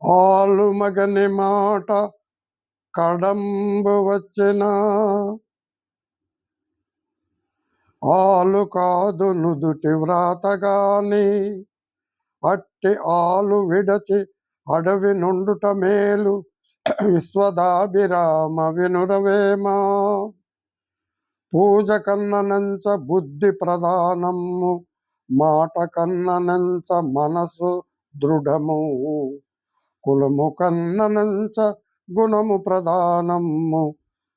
ఆలు మగని మాట కడంబు వచ్చిన ఆలు కాదు నుదుటి వ్రాతగాని అట్టి ఆలు విడచి అడవి నుండుట మేలు విశ్వదాభిరామ వినురవేమా పూజ కన్ననంచ బుద్ధి ప్రధానము మాట కన్ననంచ మనసు దృఢము కులము కన్ననంచ గుణము ప్రధానము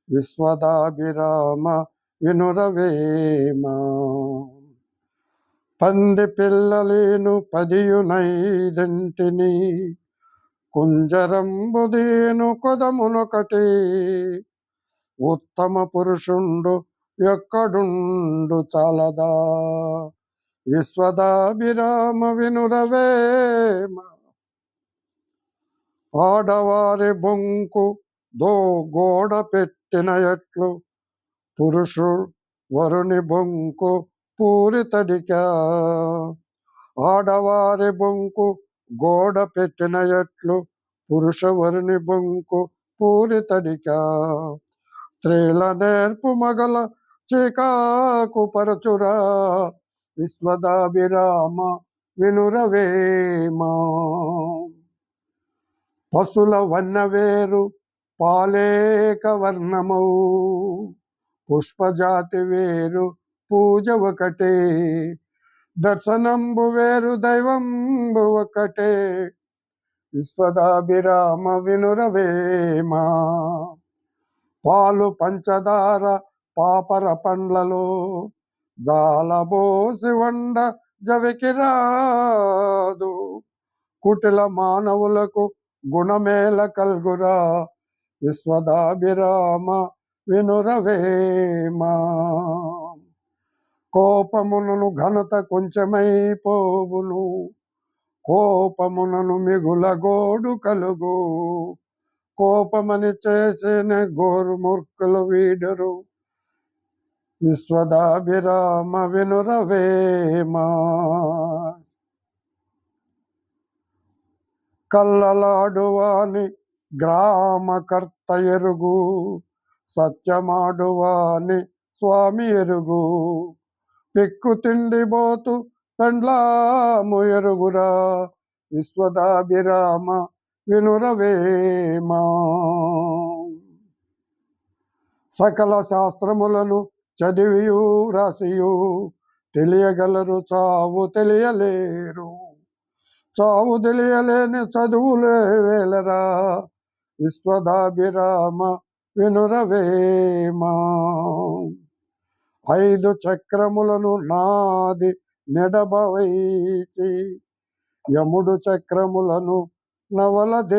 విశ్వదాభిరామ వినురవేమా పంది పిల్లలేను పదియునైదంటిని కుంజరంబుదేను కొదమునొకటి ఉత్తమ పురుషుండు ఎక్కడుండు చాలదా విశ్వదాభిరామ వినురవేమ ఆడవారి బొంకు దో గోడ పెట్టిన ఎట్లు పురుషు వరుని బొంకు పూరితడికా ఆడవారి బొంకు గోడ పెట్టిన ఎట్లు పురుష వరుని బొంకు పూరితడికా స్త్రీల నేర్పు మగల చికాకు పరచురా విశ్వదాభిరామ వినురవేమా పశుల వన్నవేరు పాలేక వర్ణమౌ పుష్పజాతి వేరు పూజ ఒకటే దర్శనంబు వేరు దైవంబు ఒకటే విశ్వదాభిరామ వినురవేమా పాలు పంచదార పాపర పండ్లలో జాలబోసి వండ జవికిరాదు కుటిల మానవులకు గుణమేల కల్గురా విశ్వదాభిరామ వినురవేమా కోపమునను ఘనత కొంచెమైపోవును కోపమునను మిగుల గోడు కలుగు కోపమని చేసిన గోరుమూర్ఖులు వీడరు విశ్వదాభిరామ వినురవేమా కల్లలాడువాని గ్రామకర్త ఎరుగు సత్యమాడువాని స్వామి ఎరుగు పెక్కు తిండిబోతు పెండ్లాము ఎరుగురా విశ్వదాభిరామ వినురవేమా సకల శాస్త్రములను చదివియు రాసియు తెలియగలరు చావు తెలియలేరు చావు తెలియలేని చదువులే వేలరా విశ్వదాభిరామ వినురవేమా 5 చక్రములను నాది నెడబవైచి యముడు చక్రములను నవల